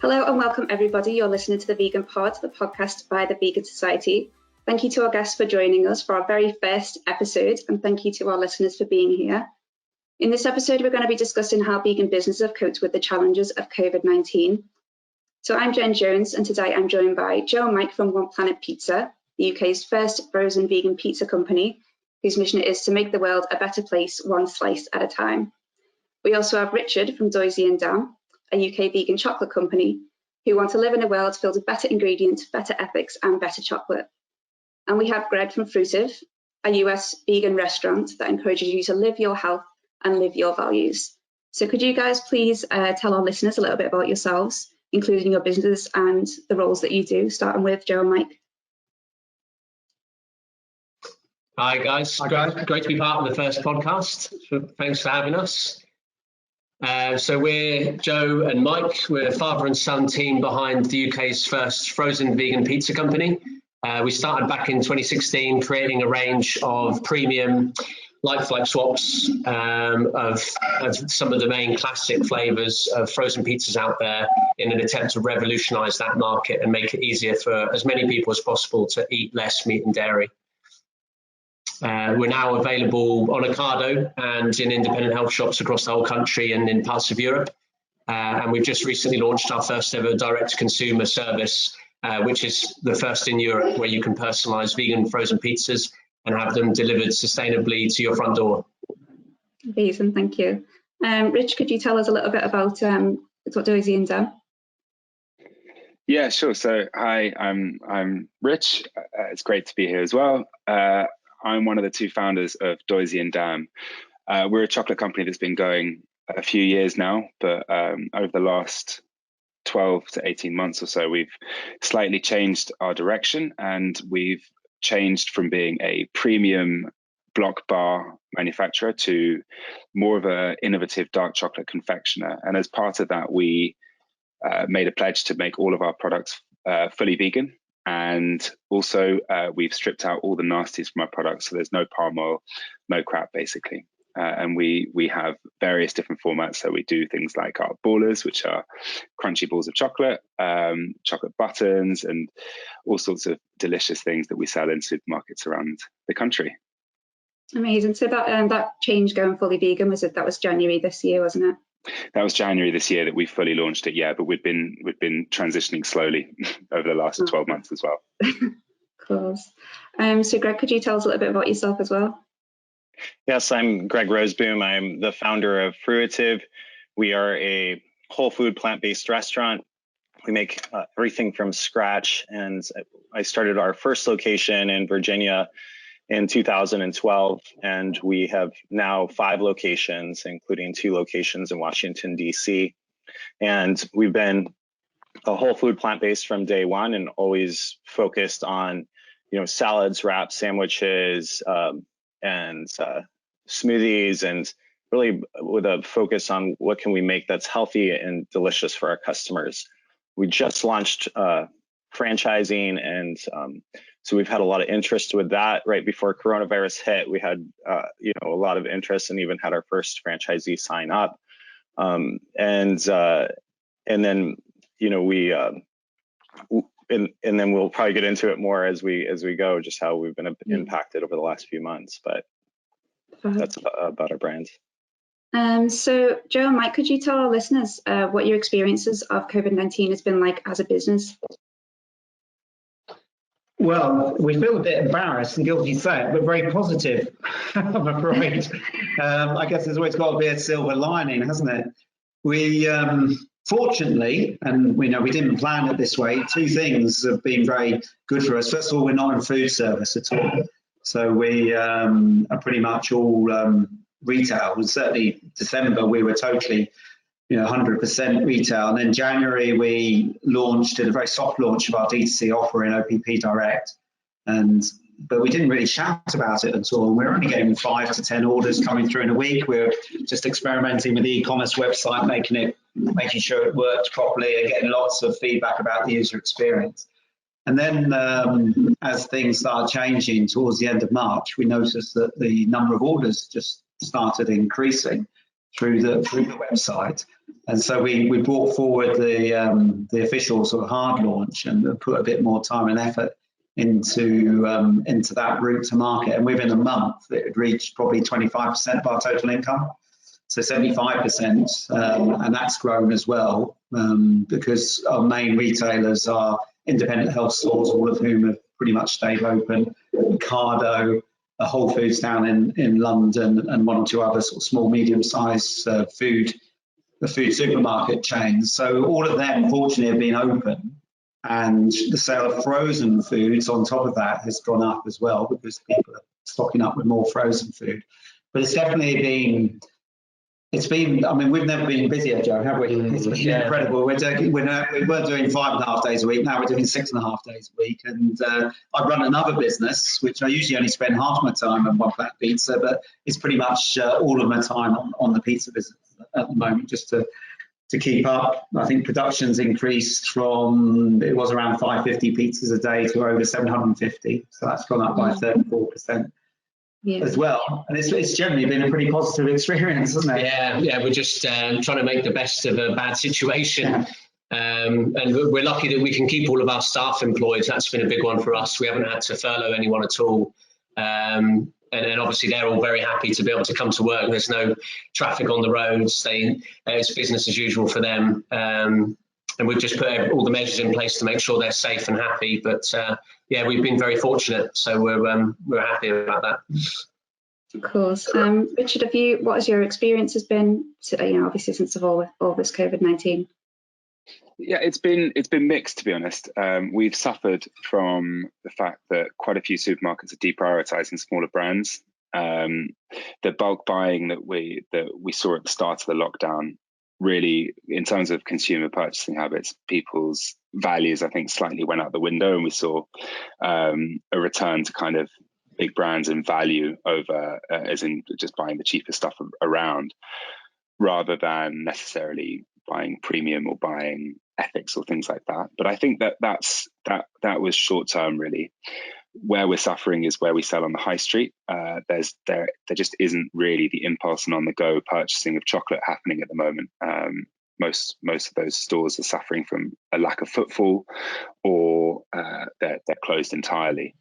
Hello and welcome everybody. You're listening to The Vegan Pod, the podcast by the Vegan Society. Thank you to our guests for joining us for our very first episode, and thank you to our listeners for being here. In this episode, we're going to be discussing how vegan businesses have coped with the challenges of COVID-19. So I'm Jen Jones, and today I'm joined by Joe and Mike from One Planet Pizza, the UK's first frozen vegan pizza company, whose mission it is to make the world a better place one slice at a time. We also have Richard from Doisy and Dam, a UK vegan chocolate company, who want to live in a world filled with better ingredients, better ethics, and better chocolate. And we have Gregg from Fruitive, a US vegan restaurant that encourages you to live your health and live your values. So could you guys please tell our listeners a little bit about yourselves, including your business and the roles that you do, starting with Joe and Mike. Hi guys, great to be part of the first podcast. Thanks for having us. So we're Joe and Mike. We're a father and son team behind the UK's first frozen vegan pizza company. We started back in 2016, creating a range of premium like-for-like swaps of some of the main classic flavours of frozen pizzas out there in an attempt to revolutionise that market and make it easier for as many people as possible to eat less meat and dairy. We're now available on Ocado and in independent health shops across the whole country and in parts of Europe. And we've just recently launched our first ever direct-to-consumer service, which is the first in Europe, where you can personalise vegan frozen pizzas and have them delivered sustainably to your front door. Amazing, thank you. Rich, could you tell us a little bit about what Doisy and Dam? Yeah, sure. So hi, I'm Rich. It's great to be here as well. I'm one of the two founders of Doisy and Dam. We're a chocolate company that's been going a few years now, but over the last 12 to 18 months or so, we've slightly changed our direction, and we've changed from being a premium block bar manufacturer to more of an innovative dark chocolate confectioner. And as part of that, we made a pledge to make all of our products fully vegan. And also, we've stripped out all the nasties from our products, so there's no palm oil, no crap, basically. And we have various different formats. So we do things like our ballers, which are crunchy balls of chocolate, chocolate buttons, and all sorts of delicious things that we sell in supermarkets around the country. Amazing. So that change going fully vegan, that was January this year, wasn't it? That was January this year that we fully launched it, yeah, but we've been transitioning slowly over the last 12 months as well. Of course. So Gregg, could you tell us a little bit about yourself as well? Yes, I'm Gregg Roseboom. I'm the founder of Fruitive. We are a whole food plant-based restaurant. We make everything from scratch, and I started our first location in Virginia in 2012, and we have now 5 locations, including 2 locations in Washington, D.C. And we've been a whole food plant-based from day one, and always focused on, salads, wraps, sandwiches, and smoothies, and really with a focus on what can we make that's healthy and delicious for our customers. We just launched franchising, and so we've had a lot of interest with that. Right before coronavirus hit, we had a lot of interest, and even had our first franchisee sign up. And then and then we'll probably get into it more as we go, just how we've been impacted over the last few months. But that's about our brand. So Joe and Mike, could you tell our listeners what your experiences of COVID-19 has been like as a business? Well, we feel a bit embarrassed and guilty to say it, but very positive, I'm afraid. I guess there's always got to be a silver lining, hasn't it? We, fortunately, and we didn't plan it this way, 2 things have been very good for us. First of all, we're not in food service at all. So we are pretty much all retail. And certainly December, we were totally 100% retail. And then January, we did a very soft launch of our D2C offer in OPP Direct. But we didn't really shout about it at all. And we were only getting 5 to 10 orders coming through in a week. We were just experimenting with the e-commerce website, making sure it worked properly, and getting lots of feedback about the user experience. And then as things started changing towards the end of March, we noticed that the number of orders just started increasing. through the website. And so we brought forward the official sort of hard launch and put a bit more time and effort into that route to market. And within a month, it had reached probably 25% of our total income. So 75%, and that's grown as well, because our main retailers are independent health stores, all of whom have pretty much stayed open. Ocado, a Whole Foods down in London, and one or two other sort of small, medium-sized food supermarket chains. So all of them, fortunately, have been open, and the sale of frozen foods on top of that has gone up as well because people are stocking up with more frozen food. But it's definitely been. I mean, we've never been busier, Joe, have we? It's been incredible. We weren't doing 5.5 days a week. Now we're doing 6.5 days a week. And I run another business, which I usually only spend half my time on One Flat Pizza, but it's pretty much all of my time on the pizza business at the moment, just to keep up. I think production's increased from, it was around 550 pizzas a day to over 750. So that's gone up by 34%. Yeah. As well, and it's generally been a pretty positive experience, hasn't it? Yeah, we're just trying to make the best of a bad situation, and we're lucky that we can keep all of our staff employed. That's been a big one for us. We haven't had to furlough anyone at all, and obviously they're all very happy to be able to come to work. There's no traffic on the roads. It's business as usual for them, and we've just put all the measures in place to make sure they're safe and happy. But yeah, we've been very fortunate, so we're happy about that. Of course. Richard, what has your experience has been? Obviously since all this COVID-19. Yeah, it's been mixed, to be honest. We've suffered from the fact that quite a few supermarkets are deprioritizing smaller brands. The bulk buying that we saw at the start of the lockdown, really, in terms of consumer purchasing habits, people's values, I think, slightly went out the window, and we saw a return to kind of big brands and value over, as in just buying the cheapest stuff around, rather than necessarily buying premium or buying ethics or things like that. But I think that was short term, really. Where we're suffering is where we sell on the high street. There just isn't really the impulse and on the go purchasing of chocolate happening at the moment. Most of those stores are suffering from a lack of footfall, or they're closed entirely.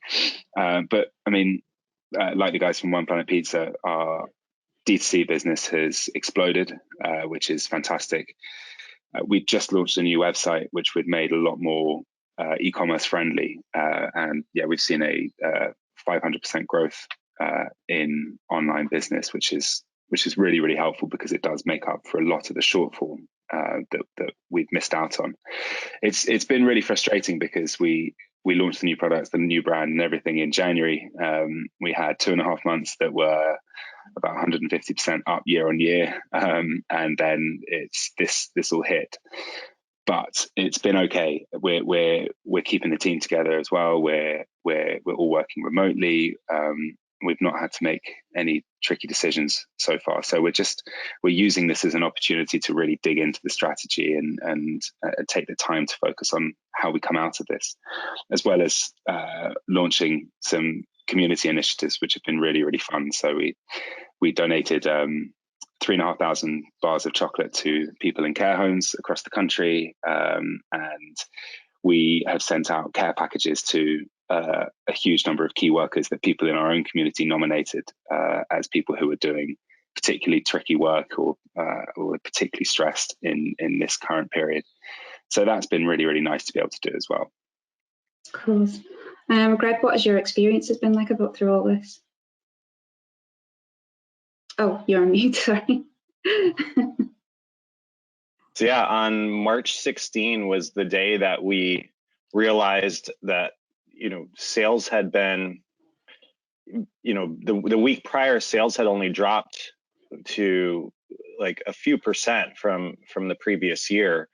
But I mean, like the guys from One Planet Pizza, our D2C business has exploded, which is fantastic. We just launched a new website, which we'd made a lot more e-commerce friendly, and yeah, we've seen a 500% growth in online business, which is really, really helpful because it does make up for a lot of the shortfall that we've missed out on. It's been really frustrating because we launched the new products, the new brand and everything in January. We had 2.5 months that were about 150% up year on year, and then it's this all hit. But it's been okay. We're keeping the team together as well. We're all working remotely. We've not had to make any tricky decisions so far. So we're using this as an opportunity to really dig into the strategy and take the time to focus on how we come out of this, as well as launching some community initiatives, which have been really, really fun. So we donated 3,500 bars of chocolate to people in care homes across the country, and we have sent out care packages to a huge number of key workers that people in our own community nominated as people who are doing particularly tricky work or particularly stressed in this current period. So that's been really, really nice to be able to do as well. Of course. Greg, what has your experience has been like through all this? Oh, you're on mute, sorry. So yeah, on March 16 was the day that we realized that, sales had been, the week prior, sales had only dropped to like a few percent from the previous year.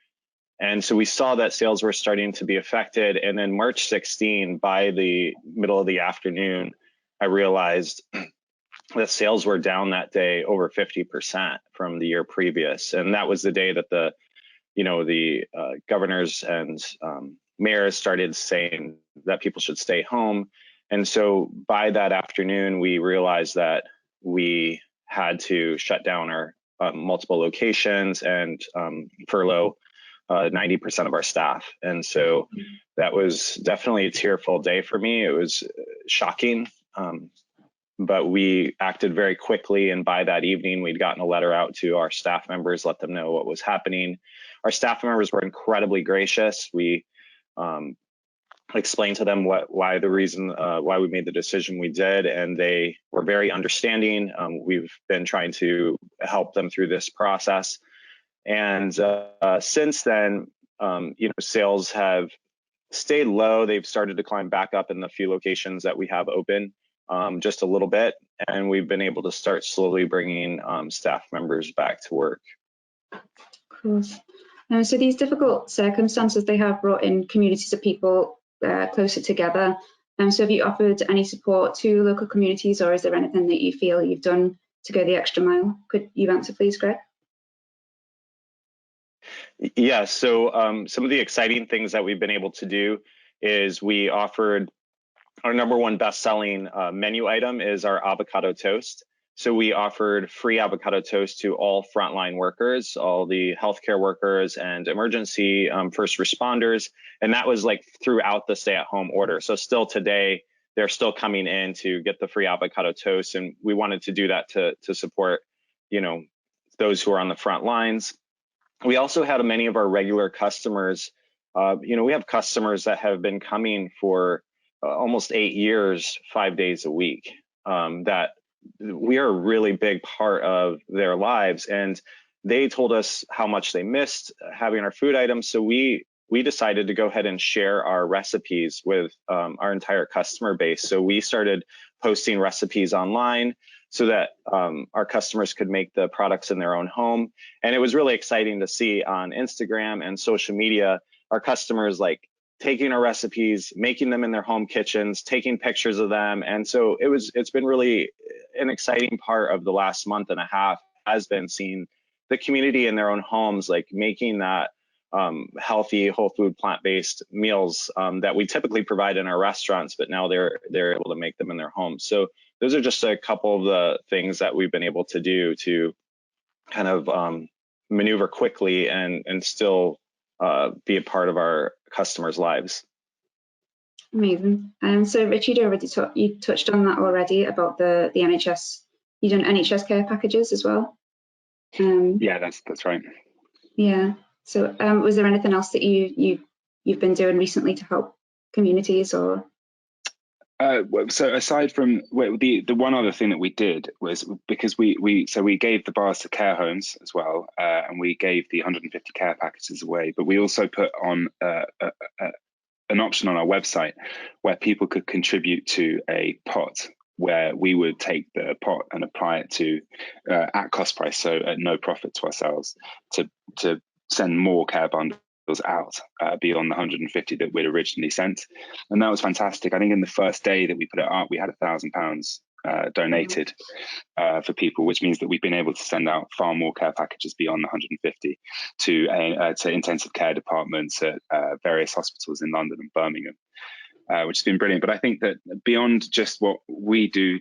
And so we saw that sales were starting to be affected. And then March 16, by the middle of the afternoon, I realized that sales were down that day over 50% from the year previous. And that was the day that the governors and mayors started saying that people should stay home. And so by that afternoon, we realized that we had to shut down multiple locations and furlough 90% of our staff. And so that was definitely a tearful day for me. It was shocking, but we acted very quickly. And by that evening, we'd gotten a letter out to our staff members, let them know what was happening. Our staff members were incredibly gracious. We explained to them why we made the decision we did, and they were very understanding. We've been trying to help them through this process. And since then, sales have stayed low. They've started to climb back up in the few locations that we have open, just a little bit. And we've been able to start slowly bringing staff members back to work. Of course. So these difficult circumstances, they have brought in communities of people closer together. So have you offered any support to local communities, or is there anything that you feel you've done to go the extra mile? Could you answer, please, Gregg? Yeah, so some of the exciting things that we've been able to do is we offered our #1 best-selling menu item is our avocado toast. So we offered free avocado toast to all frontline workers, all the healthcare workers and emergency first responders. And that was like throughout the stay-at-home order. So still today, they're still coming in to get the free avocado toast. And we wanted to do that to support, those who are on the front lines. We also had many of our regular customers. We have customers that have been coming for almost 8 years, 5 days a week, that we are a really big part of their lives. And they told us how much they missed having our food items. So we decided to go ahead and share our recipes with our entire customer base. So we started posting recipes online so that our customers could make the products in their own home. And it was really exciting to see on Instagram and social media, our customers taking our recipes, making them in their home kitchens, taking pictures of them. And so it's been really an exciting part of the last month and a half has been seeing the community in their own homes, making that healthy, whole food, plant-based meals that we typically provide in our restaurants, but now they're able to make them in their homes. So those are just a couple of the things that we've been able to do to kind of maneuver quickly and still be a part of our customers' lives. Amazing. So Richard, you touched on that already about the NHS. You've done NHS care packages as well. Yeah, that's right. Yeah. So was there anything else that you've been doing recently to help communities, or? So aside from the one other thing that we did was because we gave the bars to care homes as well, and we gave the 150 care packages away, but we also put on an option on our website where people could contribute to a pot where we would take the pot and apply it to at cost price, so at no profit to ourselves, to send more care bundles out beyond the 150 that we'd originally sent. And that was fantastic. I think in the first day that we put it up, we had £1,000 donated for people, which means that we've been able to send out far more care packages beyond the 150 to intensive care departments at various hospitals in London and Birmingham, which has been brilliant. But I think that beyond just what we do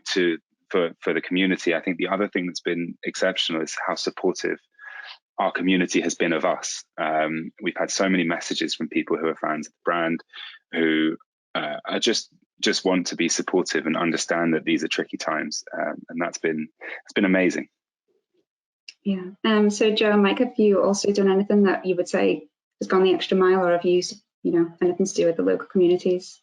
for the community, I think the other thing that's been exceptional is how supportive our community has been of us. We've had so many messages from people who are fans of the brand, who are just want to be supportive and understand that these are tricky times, and it's been amazing. Yeah. So Joe and Mike, have you also done anything that you would say has gone the extra mile, or have you anything to do with the local communities?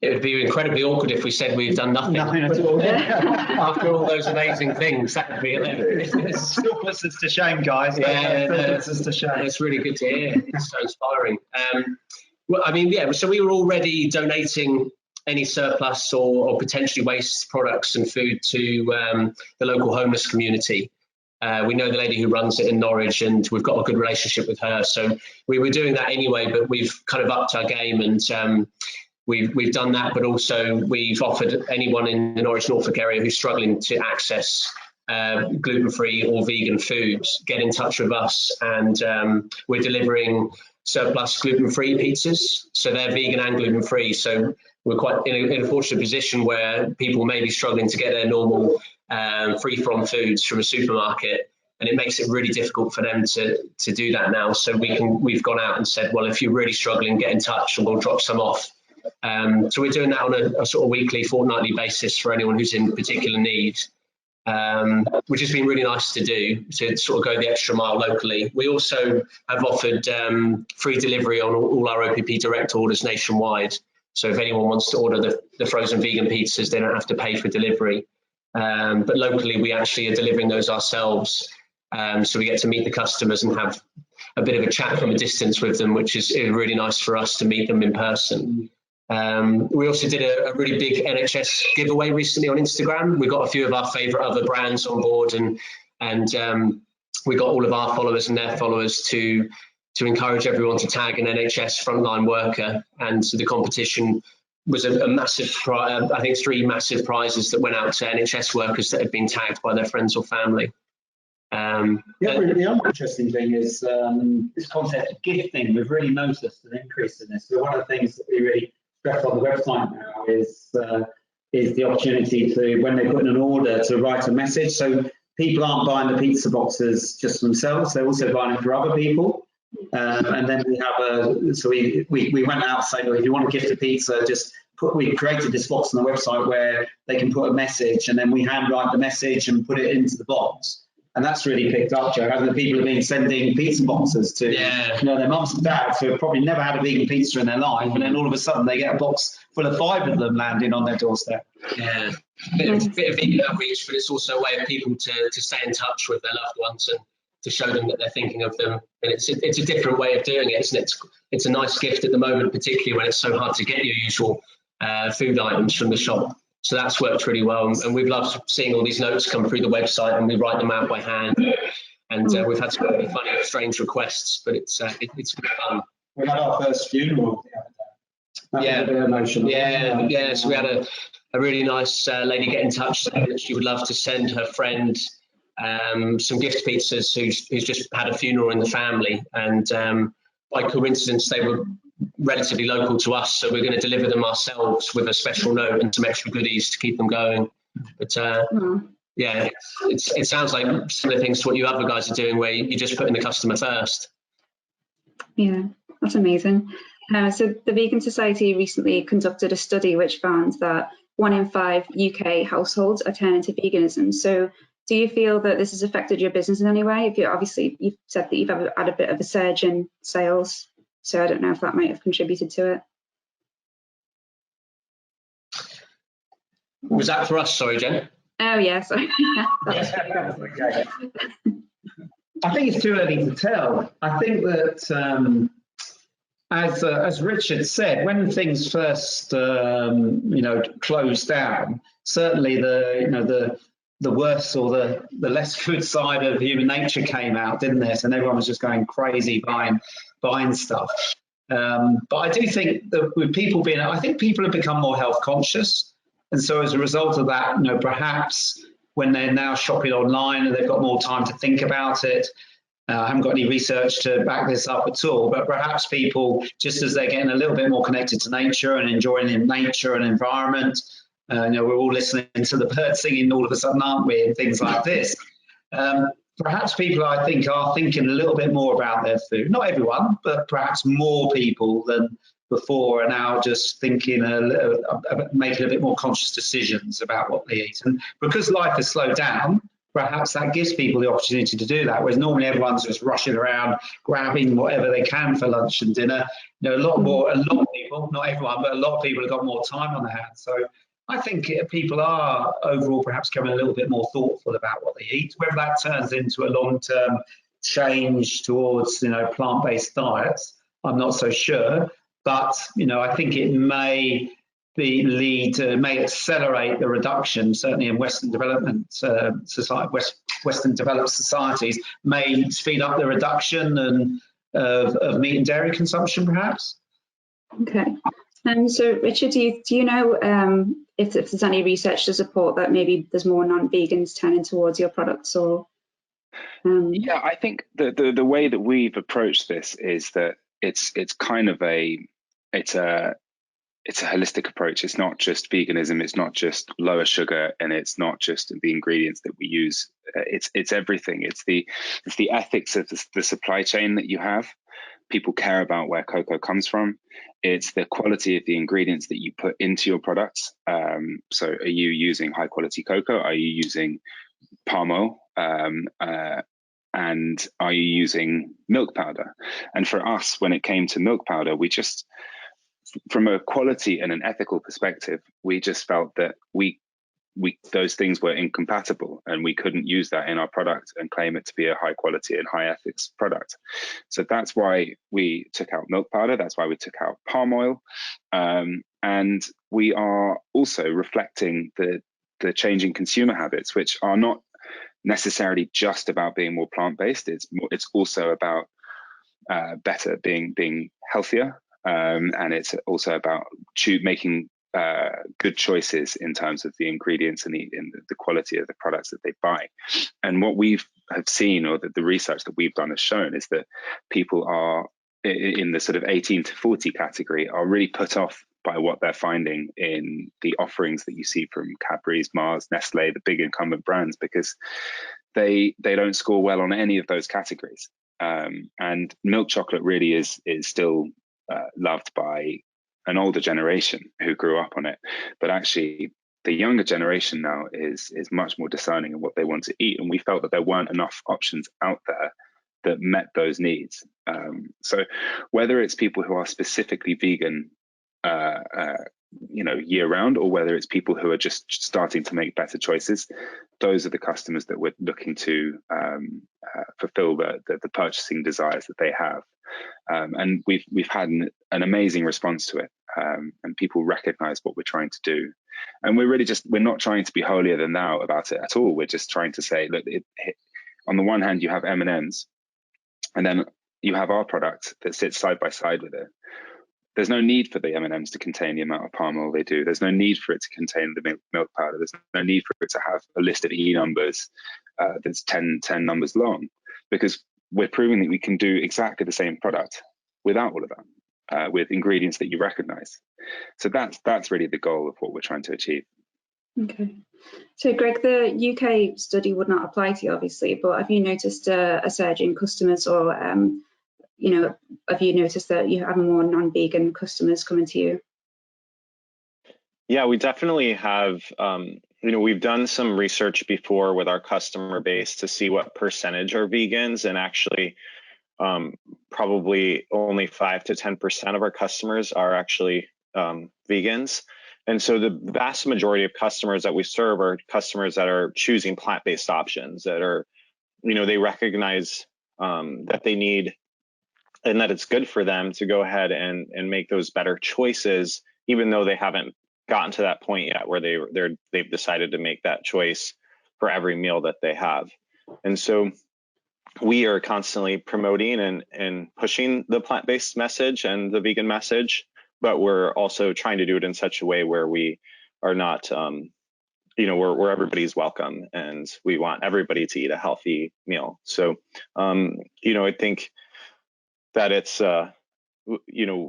It would be incredibly awkward if we said we've done nothing. Nothing at all. After all those amazing things, that would be it. Still puts us to shame, guys. Yeah, puts us to shame. It's really good to hear. It's so inspiring. So we were already donating any surplus or potentially waste products and food to the local homeless community. We know the lady who runs it in Norwich, and we've got a good relationship with her. So we were doing that anyway, but we've kind of upped our game, and we've done that, but also we've offered anyone in the Norwich Norfolk area who's struggling to access gluten-free or vegan food, get in touch with us, and we're delivering surplus gluten-free pizzas. So they're vegan and gluten-free. So we're quite in a fortunate position where people may be struggling to get their normal free-from foods from a supermarket, and it makes it really difficult for them to do that now. So we've gone out and said, well, if you're really struggling, get in touch and we'll drop some off. So we're doing that on a sort of weekly, fortnightly basis for anyone who's in particular need, which has been really nice to do, to sort of go the extra mile locally. We also have offered free delivery on all our OPP direct orders nationwide. So if anyone wants to order the frozen vegan pizzas, they don't have to pay for delivery. But locally, we actually are delivering those ourselves. So we get to meet the customers and have a bit of a chat from a distance with them, which is really nice for us to meet them in person. We also did a really big NHS giveaway recently on Instagram. We got a few of our favourite other brands on board, and we got all of our followers and their followers to encourage everyone to tag an NHS frontline worker. And so the competition was a massive, I think 3 massive prizes that went out to NHS workers that had been tagged by their friends or family. The other interesting thing is this concept of gifting. We've really noticed an increase in this. So one of the things that we really stress on the website now is the opportunity to, when they put in an order, to write a message. So people aren't buying the pizza boxes just for themselves; they're also buying it for other people. And then we have so we went out saying, well, if you want to gift a pizza, we created this box on the website where they can put a message, and then we handwrite the message and put it into the box. And that's really picked up, Joe. Hasn't people have been sending pizza boxes to their mums and dads who have probably never had a vegan pizza in their life, and then all of a sudden they get a box full of 5 of them landing on their doorstep. Yeah, bit of vegan outreach, but it's also a way of people to stay in touch with their loved ones and to show them that they're thinking of them. And it's a different way of doing it, isn't it? It's a nice gift at the moment, particularly when it's so hard to get your usual food items from the shop. So that's worked really well, and we've loved seeing all these notes come through the website, and we write them out by hand. And we've had some really funny, strange requests, but it's good fun. We had our first funeral the other day. That was a bit emotional. Yeah. So we had a really nice lady get in touch saying that she would love to send her friend some gift pizzas who's just had a funeral in the family, and by coincidence they were relatively local to us, so we're going to deliver them ourselves with a special note and some extra goodies to keep them going. But yeah, it sounds like similar things to what you other guys are doing, where you're just putting the customer first. Yeah, that's amazing. So the Vegan Society recently conducted a study which found that 1 in 5 UK households are turning to veganism. So do you feel that this has affected your business in any way? You've said that you've had a bit of a surge in sales, so I don't know if that might have contributed to it. Was that for us? Sorry, Jen. Oh, yeah, sorry. Okay. I think it's too early to tell. I think that, as Richard said, when things first, closed down, certainly the worse or the less good side of human nature came out, didn't it? And everyone was just going crazy buying stuff. But I do think that with people I think people have become more health conscious. And so as a result of that, perhaps when they're now shopping online and they've got more time to think about it, I haven't got any research to back this up at all, but perhaps people, just as they're getting a little bit more connected to nature and enjoying nature and environment, we're all listening to the birds singing all of a sudden, aren't we, and things like this. Perhaps people, I think, are thinking a little bit more about their food. Not everyone, but perhaps more people than before are now just thinking, making a bit more conscious decisions about what they eat. And because life has slowed down, perhaps that gives people the opportunity to do that, whereas normally everyone's just rushing around, grabbing whatever they can for lunch and dinner. A lot of people, not everyone, but a lot of people have got more time on their hands. So I think people are overall perhaps becoming a little bit more thoughtful about what they eat. Whether that turns into a long-term change towards, plant-based diets, I'm not so sure. But, I think it may accelerate the reduction, certainly in Western development Western developed societies, may speed up the reduction of meat and dairy consumption, perhaps. Okay. So, Richard, do you know if there's any research to support that maybe there's more non-vegans turning towards your products, or? Yeah, I think the way that we've approached this is that it's kind of it's a holistic approach. It's not just veganism. It's not just lower sugar, and it's not just the ingredients that we use. It's everything. It's the ethics of the supply chain that you have. People care about where cocoa comes from. It's the quality of the ingredients that you put into your products. So are you using high quality cocoa? Are you using palm oil? And are you using milk powder? And for us, when it came to milk powder, we just, from a quality and an ethical perspective, we just felt that those things were incompatible, and we couldn't use that in our product and claim it to be a high quality and high ethics product. So that's why we took out milk powder. That's why we took out palm oil. And we are also reflecting the changing consumer habits, which are not necessarily just about being more plant-based. It's also about better, being healthier. And it's also about making good choices in terms of the ingredients and the quality of the products that they buy. And what have seen, or the research that we've done has shown, is that people are in the sort of 18 to 40 category are really put off by what they're finding in the offerings that you see from Cadbury's, Mars, Nestle, the big incumbent brands, because they don't score well on any of those categories. And milk chocolate really is still loved by an older generation who grew up on it, but actually the younger generation now is much more discerning in what they want to eat, and we felt that there weren't enough options out there that met those needs. So whether it's people who are specifically vegan year round, or whether it's people who are just starting to make better choices, those are the customers that we're looking to fulfill the purchasing desires that they have. And we've had an amazing response to it, and people recognize what we're trying to do. And we're not trying to be holier than thou about it at all. We're just trying to say, look, on the one hand, you have M&Ms, and then you have our product that sits side by side with it. There's no need for the M&Ms to contain the amount of palm oil they do. There's no need for it to contain the milk powder. There's no need for it to have a list of E numbers that's 10 numbers long, because we're proving that we can do exactly the same product without all of that, with ingredients that you recognize. So that's really the goal of what we're trying to achieve. Okay. So Greg, the UK study would not apply to you, obviously, but have you noticed a surge in customers, or have you noticed that you have more non-vegan customers coming to you? Yeah, we definitely have. We've done some research before with our customer base to see what percentage are vegans, and actually probably only 5 to 10% of our customers are actually vegans. And so the vast majority of customers that we serve are customers that are choosing plant-based options, that are, they recognize that they need, and that it's good for them to go ahead and make those better choices, even though they haven't gotten to that point yet where they've decided to make that choice for every meal that they have. And so we are constantly promoting and pushing the plant-based message and the vegan message, but we're also trying to do it in such a way where we are not, where everybody's welcome, and we want everybody to eat a healthy meal. So, I think that it's,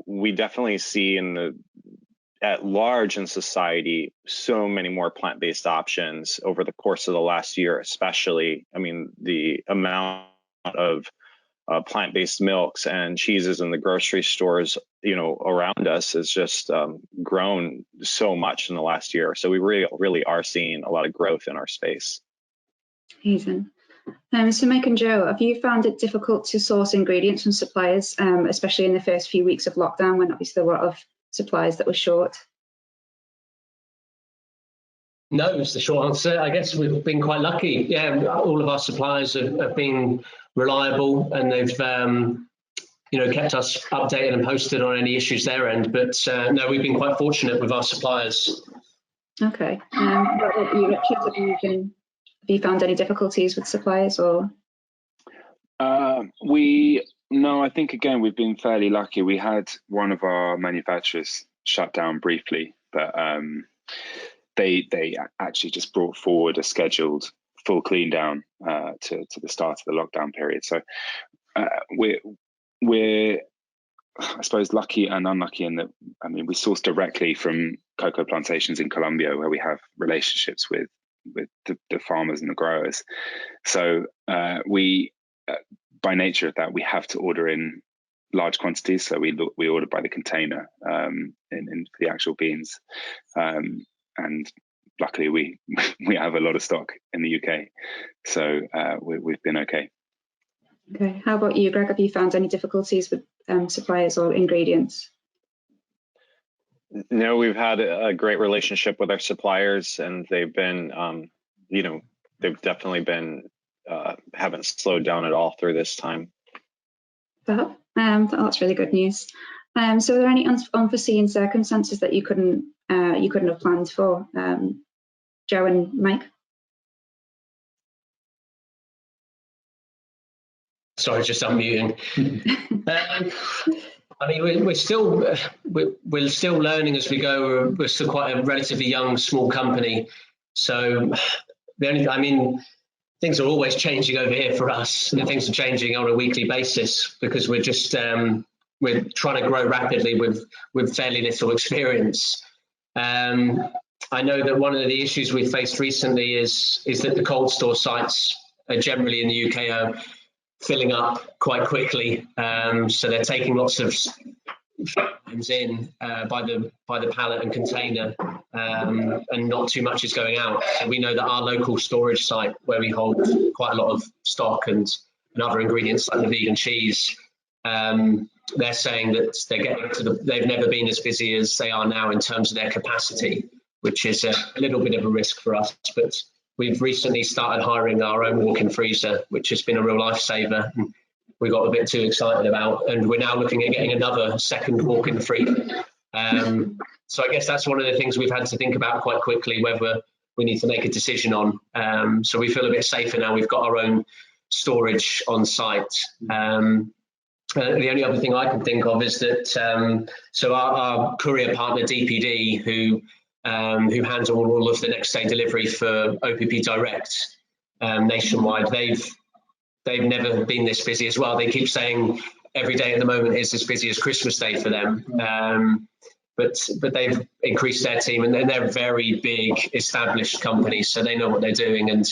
we definitely see at large in society, so many more plant-based options over the course of the last year, especially. I mean, the amount of plant-based milks and cheeses in the grocery stores, around us has just grown so much in the last year. So we really are seeing a lot of growth in our space. Amazing. So Mike and Joe, have you found it difficult to source ingredients from suppliers, especially in the first few weeks of lockdown, when obviously there were a lot of supplies that were short? No, it's the short answer. I guess we've been quite lucky. Yeah, all of our suppliers have been reliable, and they've kept us updated and posted on any issues their end. But no, we've been quite fortunate with our suppliers. Okay. What about you, Richard? Have you found any difficulties with suppliers, or? No, I think again we've been fairly lucky. We had one of our manufacturers shut down briefly, but they actually just brought forward a scheduled full clean down to the start of the lockdown period. So we're I suppose, lucky and unlucky in that, I mean, we source directly from cocoa plantations in Colombia, where we have relationships with the farmers and the growers. So we, by nature of that, we have to order in large quantities. So we order by the container in the actual beans, and luckily we have a lot of stock in the UK, so we've been okay. Okay, how about you, Greg? Have you found any difficulties with suppliers or ingredients? No, we've had a great relationship with our suppliers, and they've been, they've definitely been, haven't slowed down at all through this time. That's really good news. So, are there any unforeseen circumstances that you couldn't have planned for, Joe and Mike? Sorry, just unmuting. I mean, we're still learning as we go. We're still quite a relatively young, small company. So things are always changing over here for us, and things are changing on a weekly basis because we're just we're trying to grow rapidly with fairly little experience. I know that one of the issues we've faced recently is that the cold store sites generally in the UK are filling up quite quickly, so they're taking lots of items in by the pallet and container, and not too much is going out. So we know that our local storage site, where we hold quite a lot of stock and other ingredients like the vegan cheese, they're saying that they're getting they've never been as busy as they are now in terms of their capacity, which is a little bit of a risk for us. But we've recently started hiring our own walk-in freezer, which has been a real lifesaver. We got a bit too excited about, and we're now looking at getting another second walk-in freezer. So I guess that's one of the things we've had to think about quite quickly, whether we need to make a decision on. So we feel a bit safer now. We've got our own storage on site. The only other thing I can think of is that so our courier partner DPD, who handle all of the next day delivery for OPP Direct nationwide, they've never been this busy as well. They keep saying every day at the moment is as busy as Christmas Day for them, but they've increased their team, and they're a very big established company, so they know what they're doing, and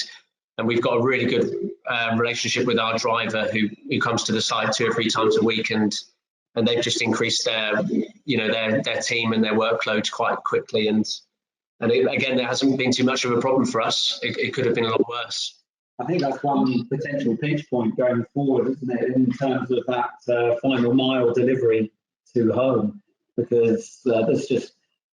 we've got a really good relationship with our driver who comes to the site 2 or 3 times a week, and they've just increased their team and their workload quite quickly, and again, there hasn't been too much of a problem for us. It could have been a lot worse. I think that's one potential pinch point going forward, isn't it, in terms of that final mile delivery to home, because there's just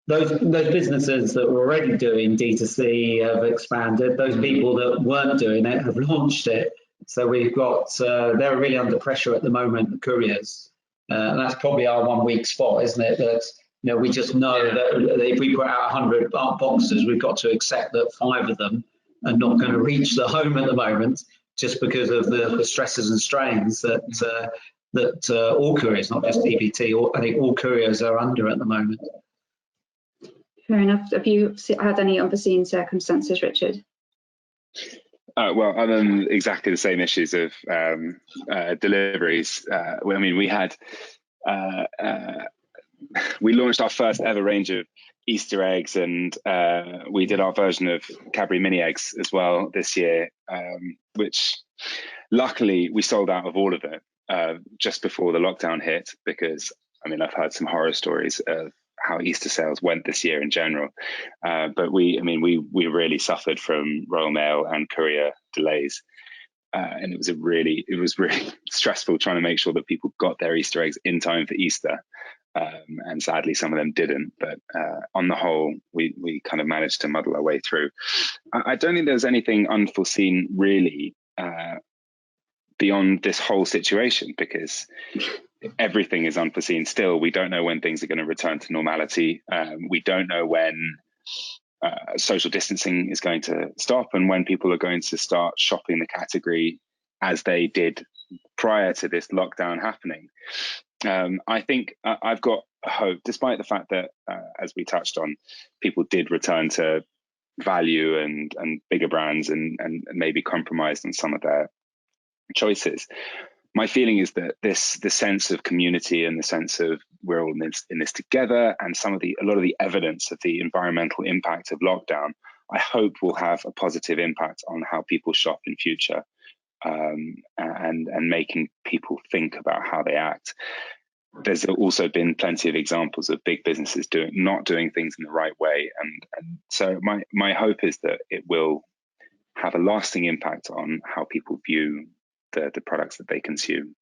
those businesses that were already doing D2C have expanded. Those people that weren't doing it have launched it. So we've got they're really under pressure at the moment, the couriers, and that's probably our 1 weak spot, isn't it? That we just know that if we put out 100 boxes, we've got to accept that 5 of them are not going to reach the home at the moment, just because of the stresses and strains that all couriers, not just DPT, I think all couriers are under at the moment. Fair enough. Have you had any unforeseen circumstances, Richard? Well, other than exactly the same issues of deliveries, we had we launched our first ever range of Easter eggs, and we did our version of Cadbury mini eggs as well this year, which luckily we sold out of all of it just before the lockdown hit, because I've heard some horror stories of how Easter sales went this year in general, but we really suffered from Royal Mail and courier delays, and it was really stressful trying to make sure that people got their Easter eggs in time for Easter, and sadly some of them didn't, but on the whole we kind of managed to muddle our way through. I don't think there's anything unforeseen really beyond this whole situation, because everything is unforeseen still. We don't know when things are going to return to normality. We don't know when social distancing is going to stop and when people are going to start shopping the category as they did prior to this lockdown happening. I think I've got hope, despite the fact that, as we touched on, people did return to value and bigger brands and maybe compromised on some of their choices. my feeling is that the sense of community and the sense of we're all in this together, and a lot of the evidence of the environmental impact of lockdown, I hope will have a positive impact on how people shop in future, and making people think about how they act. There's also been plenty of examples of big businesses not doing things in the right way, and so my hope is that it will have a lasting impact on how people view the products that they consume.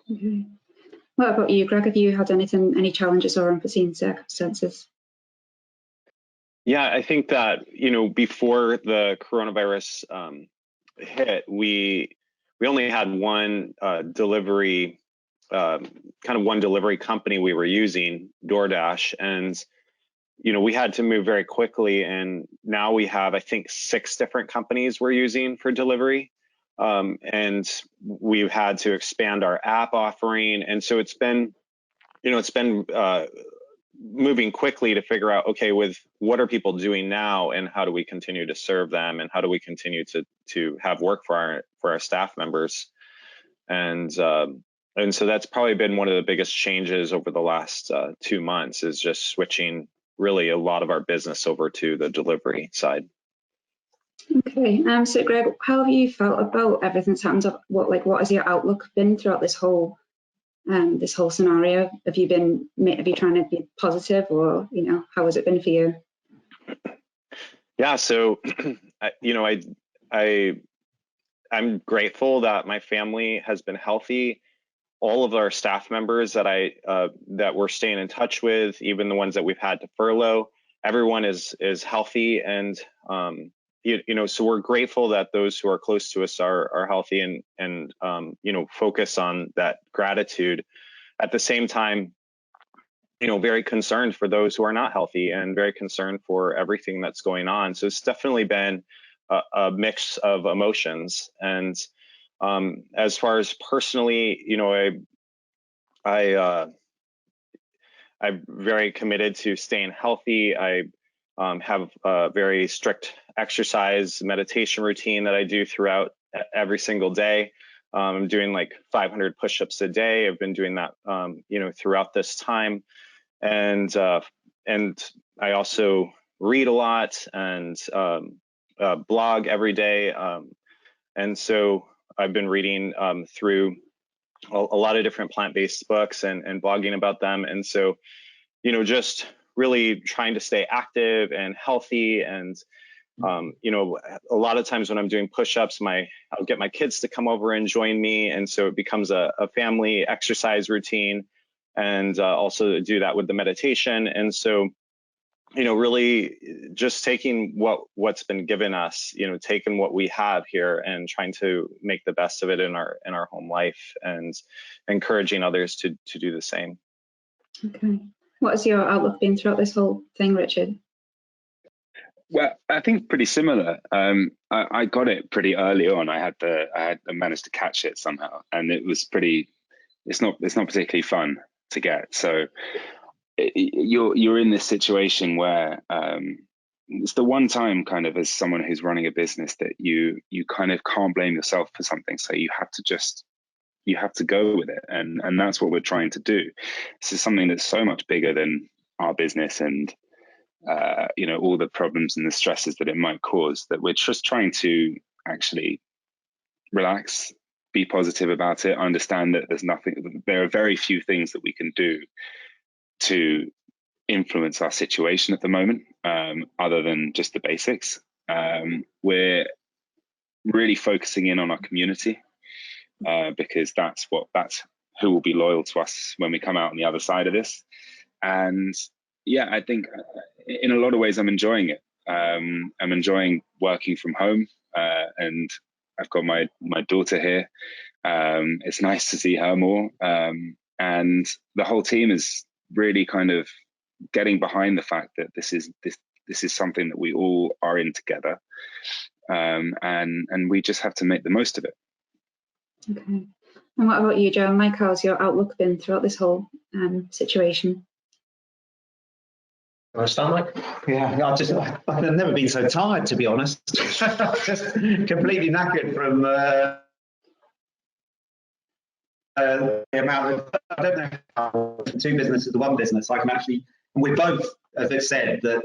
Mm-hmm. What about you, Greg? Have you had any challenges or unforeseen circumstances? Yeah, I think that, before the coronavirus hit, we only had one delivery, one delivery company we were using, DoorDash, and we had to move very quickly, and now we have, I think, 6 different companies we're using for delivery. And we've had to expand our app offering. And so it's been moving quickly to figure out, okay, with what are people doing now, and how do we continue to serve them, and how do we continue to have work for our staff members? And so that's probably been one of the biggest changes over the last 2 months, is just switching really a lot of our business over to the delivery side. Okay, so Greg, how have you felt about everything that's happened? What has your outlook been throughout this whole scenario? Have you trying to be positive, or how has it been for you? Yeah, so I'm grateful that my family has been healthy. All of our staff members that we're staying in touch with, even the ones that we've had to furlough, everyone is healthy, and so we're grateful that those who are close to us are healthy, and focus on that gratitude. At the same time, very concerned for those who are not healthy, and very concerned for everything that's going on. So it's definitely been a mix of emotions. And as far as personally, I'm very committed to staying healthy. I have a very strict exercise meditation routine that I do throughout every single day. I'm doing like 500 push-ups a day. I've been doing that, throughout this time. And I also read a lot, and blog every day. And so I've been reading through a lot of different plant-based books and blogging about them. And so, just really trying to stay active and healthy. And, a lot of times when I'm doing push-ups, I'll get my kids to come over and join me. And so it becomes a family exercise routine, and also do that with the meditation. And so, really just taking what's been given us, taking what we have here and trying to make the best of it in our home life, and encouraging others to do the same. Okay. What has your outlook been throughout this whole thing, Richard? Well, I think pretty similar. I got it pretty early on. I managed to catch it somehow, and it was it's not particularly fun to get. So you're in this situation where it's the one time, kind of, as someone who's running a business, that you kind of can't blame yourself for something. So you have to go with it, and that's what we're trying to do. This is something that's so much bigger than our business, and all the problems and the stresses that it might cause, that we're just trying to actually relax, be positive about it, understand that there are very few things that we can do to influence our situation at the moment, other than just the basics. We're really focusing in on our community, because that's who will be loyal to us when we come out on the other side of this. And yeah, I think in a lot of ways I'm enjoying it. I'm enjoying working from home, and I've got my daughter here. It's nice to see her more, and the whole team is really kind of getting behind the fact that this is something that we all are in together, and we just have to make the most of it. Okay. And what about you, Joe? Mike, how's your outlook been throughout this whole situation? Want to start, Mike? Yeah, I've never been so tired, to be honest. Just completely knackered from the amount of, I don't know how two businesses to one business, I can actually, and we both, as I've said, that,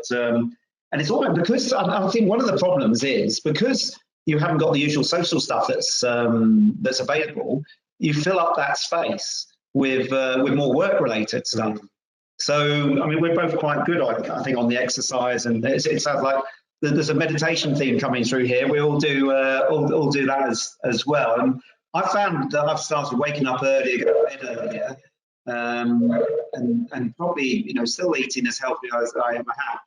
and it's all because I think one of the problems is because you haven't got the usual social stuff that's available, you fill up that space with more work-related stuff. So, I mean, we're both quite good, I think, on the exercise, and it sounds like there's a meditation theme coming through here. We all do that as well. And I found that I've started waking up earlier, going to bed earlier, and probably, still eating as healthy as I ever have.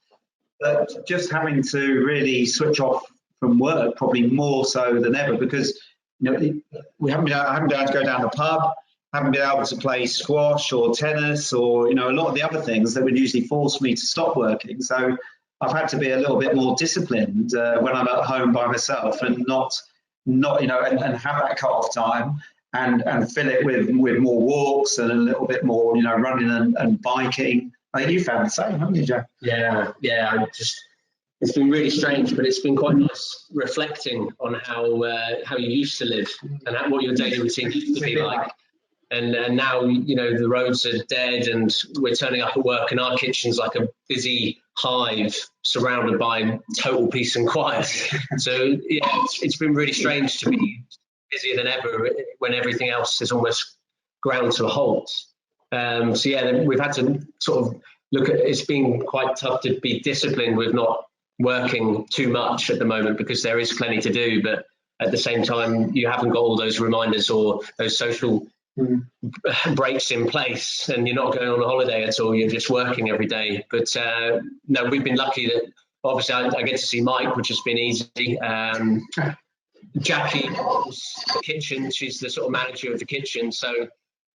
But just having to really switch off from work, probably more so than ever, because I haven't been able to go down the pub, haven't been able to play squash or tennis or a lot of the other things that would usually force me to stop working. So I've had to be a little bit more disciplined when I'm at home by myself, and not and have that cut-off time and fill it with more walks and a little bit more running and biking. I think you found the same, haven't you, Joe? Yeah. It's been really strange, but it's been quite nice reflecting on how you used to live and what your daily routine used to be like. And now, the roads are dead and we're turning up at work and our kitchen's like a busy hive surrounded by total peace and quiet. So, yeah, it's been really strange to be busier than ever when everything else is almost ground to a halt. So, yeah, we've had to sort of look at, it's been quite tough to be disciplined with not working too much at the moment because there is plenty to do. But at the same time, you haven't got all those reminders or those social breaks in place, and you're not going on a holiday at all, you're just working every day. But no, we've been lucky that obviously I get to see Mike, which has been easy. Jackie runs the kitchen, she's the sort of manager of the kitchen, so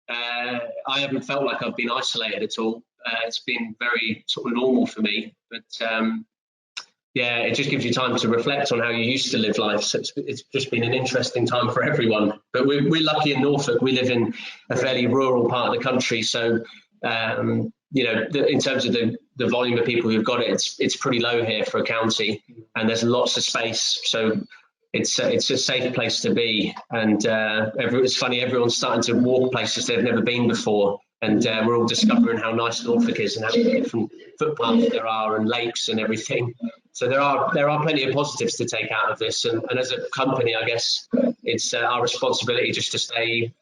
I haven't felt like I've been isolated at all. It's been very sort of normal for me, but yeah, it just gives you time to reflect on how you used to live life. So it's just been an interesting time for everyone. But we're lucky in Norfolk. We live in a fairly rural part of the country. So, in terms of the volume of people who've got it, it's pretty low here for a county, and there's lots of space. So it's a safe place to be. And it's funny, everyone's starting to walk places they've never been before. And we're all discovering how nice Norfolk is and how many different footpaths there are and lakes and everything. So there are plenty of positives to take out of this. And as a company, I guess it's our responsibility just to stay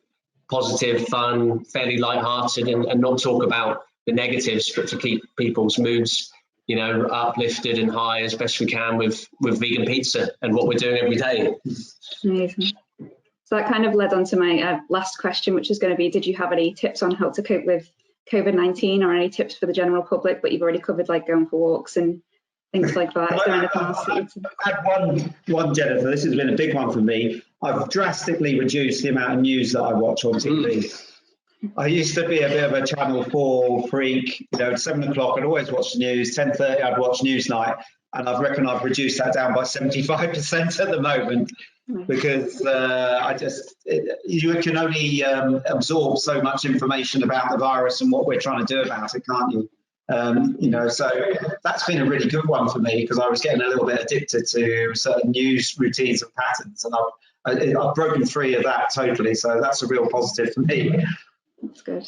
positive, fun, fairly lighthearted, and not talk about the negatives, but to keep people's moods, uplifted and high as best we can with vegan pizza and what we're doing every day. Amazing. So that kind of led on to my last question, which is going to be, did you have any tips on how to cope with COVID-19 or any tips for the general public? But you've already covered like going for walks and things like that. Is there anything else that you'd... I had one, Jennifer, this has been a big one for me. I've drastically reduced the amount of news that I watch on TV. I used to be a bit of a Channel 4 freak, at 7 o'clock I'd always watch the news, 10:30 I'd watch Newsnight, and I reckon I've reduced that down by 75% at the moment. Because you can only absorb so much information about the virus and what we're trying to do about it, can't you? So that's been a really good one for me because I was getting a little bit addicted to certain news routines and patterns, and I've broken free of that totally. So that's a real positive for me. That's good.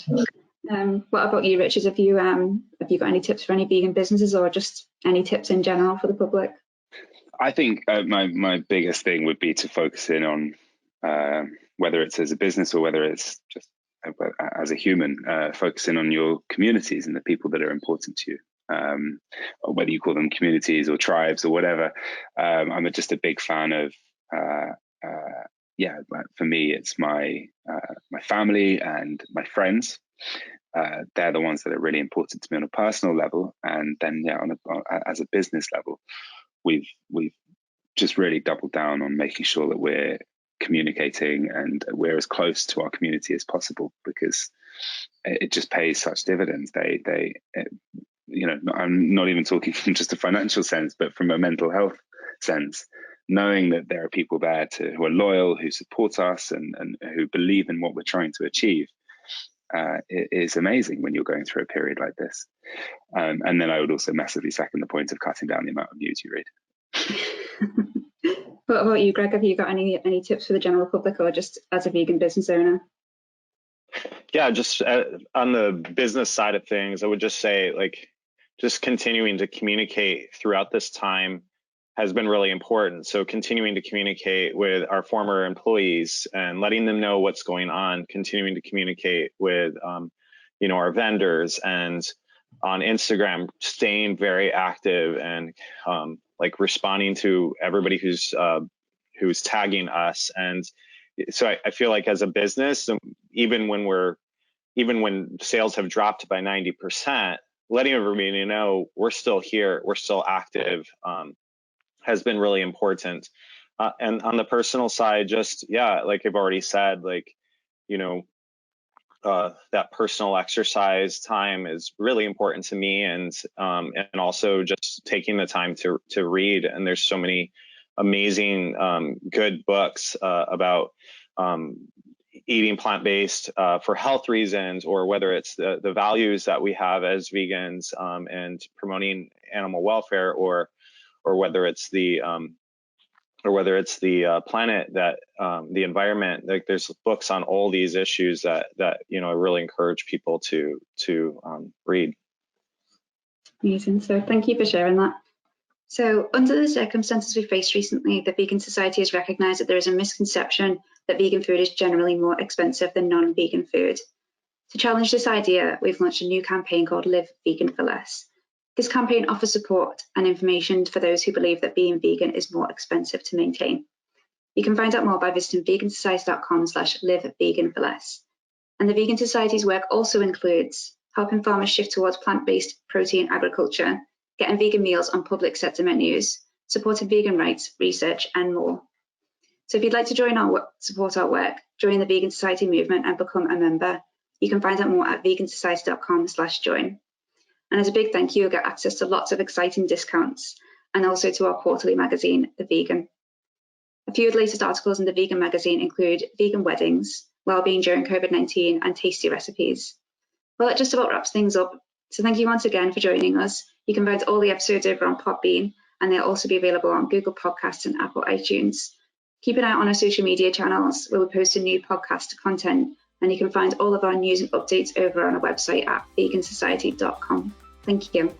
What about you, Richard? Have you got any tips for any vegan businesses or just any tips in general for the public? I think my biggest thing would be to focus in on whether it's as a business or whether it's just as a human, focusing on your communities and the people that are important to you, or whether you call them communities or tribes or whatever. I'm just a big fan of, for me, it's my family and my friends. They're the ones that are really important to me on a personal level, and then as a business level. We've just really doubled down on making sure that we're communicating and we're as close to our community as possible, because it just pays such dividends. I'm not even talking from just a financial sense, but from a mental health sense, knowing that there are people there who are loyal, who support us and who believe in what we're trying to achieve. It is amazing when you're going through a period like this. And then I would also massively second the point of cutting down the amount of news you read. What about you, Greg? Have you got any tips for the general public or just as a vegan business owner? Yeah, just on the business side of things, I would just say, like, just continuing to communicate throughout this time has been really important. So continuing to communicate with our former employees and letting them know what's going on, continuing to communicate with, our vendors, and on Instagram, staying very active and like responding to everybody who's tagging us. And so I feel like as a business, even when sales have dropped by 90%, letting everybody know we're still here, we're still active, has been really important. And on the personal side, just, yeah, like I've already said, like, that personal exercise time is really important to me, and also just taking the time to read. And there's so many amazing good books about eating plant-based for health reasons, or whether it's the values that we have as vegans and promoting animal welfare, or whether it's the planet, that the environment. Like, there's books on all these issues that I really encourage people to read. Amazing. So thank you for sharing that. So under the circumstances we faced recently, the Vegan Society has recognised that there is a misconception that vegan food is generally more expensive than non-vegan food. To challenge this idea, we've launched a new campaign called Live Vegan for Less. This campaign offers support and information for those who believe that being vegan is more expensive to maintain. You can find out more by visiting vegansociety.com/liveveganforless. And the Vegan Society's work also includes helping farmers shift towards plant-based protein agriculture, getting vegan meals on public sector menus, supporting vegan rights, research, and more. So if you'd like to support our work, join the Vegan Society movement and become a member, you can find out more at vegansociety.com/join. And as a big thank you, you'll get access to lots of exciting discounts, and also to our quarterly magazine, The Vegan. A few of the latest articles in The Vegan magazine include vegan weddings, well-being during COVID-19, and tasty recipes. Well, that just about wraps things up. So thank you once again for joining us. You can find all the episodes over on Podbean, and they'll also be available on Google Podcasts and Apple iTunes. Keep an eye on our social media channels, where we post a new podcast content, and you can find all of our news and updates over on our website at vegansociety.com. Thank you.